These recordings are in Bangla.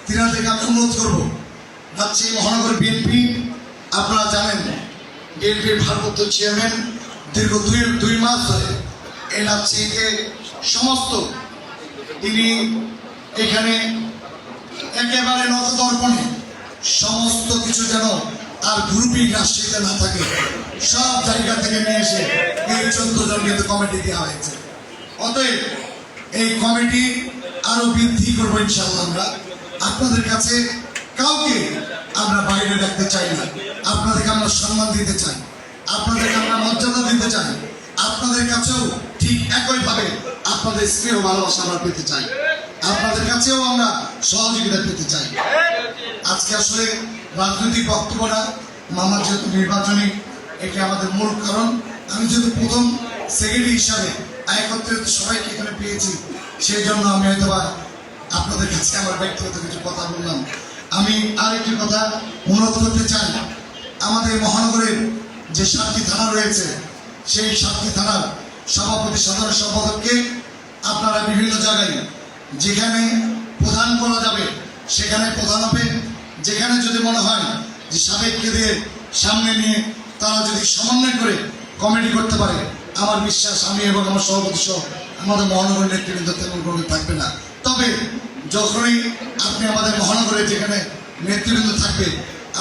তিনাদেরকে আমি অনুরোধ করবো, রাজশাহী মহানগর বিএনপি, আপনারা জানেন বিএনপির ভারপ্রাপ্ত চেয়ারম্যান দীর্ঘ দুই মাস ধরে এই রাজশাহীকে সমস্ত তিনি এখানে একেবারে নতদর্পণে সমস্ত কিছু যেন আর গ্রুপিং রাজশাহীতে না থাকে, সব জায়গা থেকে নিয়ে এসে এই 14 জন কিন্তু কমিটি দেওয়া হয়েছে। অতএব এই কমিটি আরো বৃদ্ধি করবো ইনশাআল্লাহ। আমরা আপনাদের কাছে কাউকে আমরা বাইরে রাখতে চাই না, আপনাদেরকে আমরা সম্মান দিতে চাই, আপনাদেরকে আমরা মর্যাদা দিতে চাই, আপনাদের কাছেও ঠিক একইভাবে আপনাদের স্নেহ ভালোবাসা আমরা পেতে চাই, আপনাদের কাছেও আমরা সহযোগিতা পেতে চাই। আজকে আসলে রাজনৈতিক বক্তব্য না, মামার যেহেতু নির্বাচনী এটি আমাদের মূল কারণ। আমি যেহেতু প্রথম সেক্রেটারি হিসাবে একত্রিত সবাইকে এখানে পেয়েছি, সেই জন্য আমি হয়তো আপনাদের কাছে আমার ব্যক্তিগত কিছু কথা বললাম। আমি আরেকটি কথা অনুরোধ করতে চাই, আমাদের মহানগরের যে 7টি থানা রয়েছে, সেই 7টি থানার সভাপতি সাধারণ সম্পাদককে আপনারা বিভিন্ন জায়গায় যেখানে প্রধান করা যাবে সেখানে প্রধান হবে, যেখানে যদি মনে হয় যে সাবেককে দিয়ে সামনে নিয়ে তারা যদি সমন্বয় করে কমিটি করতে পারে, আমার বিশ্বাস আমি এবং আমার সভাপতি সহ আমাদের মহানগরের নেতৃবৃন্দ তেমন কোনো থাকবে না। তবে যখনই আপনি আমাদের মহানগরে যেখানে নেতৃবৃন্দ থাকবে,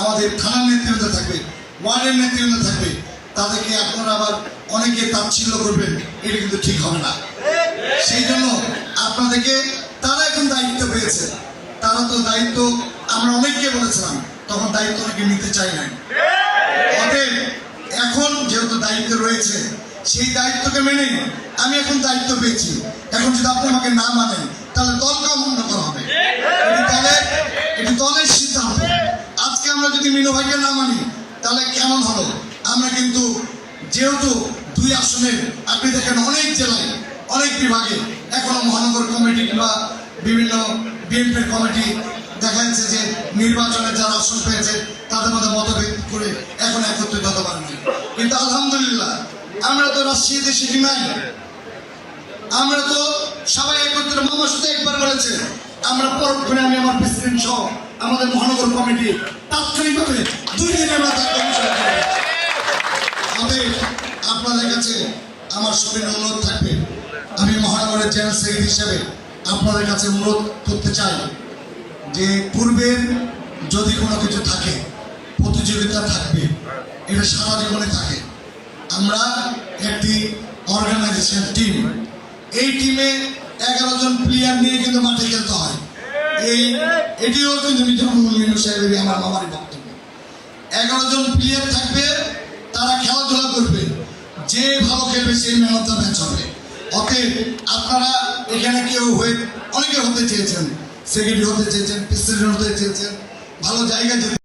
আমাদের থানার নেতৃবৃন্দ থাকবে, ওয়ার্ডের নেতৃবৃন্দ থাকবে, তাদেরকে আপনারা আবার অনেকে তাচ্ছিল্য করবেন, এটা কিন্তু ঠিক হবে না। সেই জন্য আপনাদেরকে তারা এখন দায়িত্ব পেয়েছে, তারা তো দায়িত্ব আমরা অনেককে বলেছিলাম, তখন দায়িত্ব অনেকে নিতে চাই নাই। অতএব এখন যেহেতু দায়িত্ব রয়েছে, সেই দায়িত্বকে মেনে আমি এখন দায়িত্ব পেয়েছি। এখন যদি আপনি আমাকে না মানেন তাহলে দলকে অমান্য করা হবে, এটি দলের সিদ্ধান্ত। আজকে আমরা যদি মিনু ভাইকে না মানি তাহলে কেমন হলো? আমরা কিন্তু যেহেতু 2 আসনের, আপনি দেখেন অনেক জেলায় অনেক বিভাগে এখনো মহানগর কমিটি কিংবা বিভিন্ন বিএনপির কমিটি দেখা যাচ্ছে যে নির্বাচনে যারা আসন পেয়েছে তাদের মধ্যে মতভেদ করে এখন একত্রিত হতে পারেনি। কিন্তু আলহামদুলিল্লাহ আমরা তো রাজশাহীতে শিখি নাই, আমরা তো সবাই একত্রে। মামা শুধু একবার বলেছে, আমরা পরক্ষণে আমি আমার প্রেসিডেন্ট সহ আমাদের মহানগর কমিটি তাৎক্ষণিকভাবে 2 দিনের মাথায় আপনাদের কাছে আমার সবিনয় অনুরোধ থাকবে, আমি মহানগরের জেনারেল সেক্রেটারি হিসেবে আপনাদের কাছে অনুরোধ করতে চাই যে পূর্বের যদি কোনো কিছু থাকে, প্রতিযোগিতা থাকবে, এটা সারা জীবনে থাকে। আমরা একটি অর্গানাইজেশন টিম, এই টিমে 11 জন প্লেয়ার নিয়ে কিন্তু মাঠে খেলতে হয়। এটিও কিন্তু মিনু সাহেবের আমার মামারই বক্তব্য। 11 জন প্লেয়ার থাকবে, তারা খেলাধুলা করবে, যে ভালো খেলবে সেই ম্যান অফ দ্য ম্যাচ হবে। অতএব আপনারা এখানে কেউ অনেকে হতে চেয়েছেন, সেক্রেটারি হতে চেয়েছেন, প্রেসিডেন্ট হতে চেয়েছেন, ভালো জায়গায় যেতে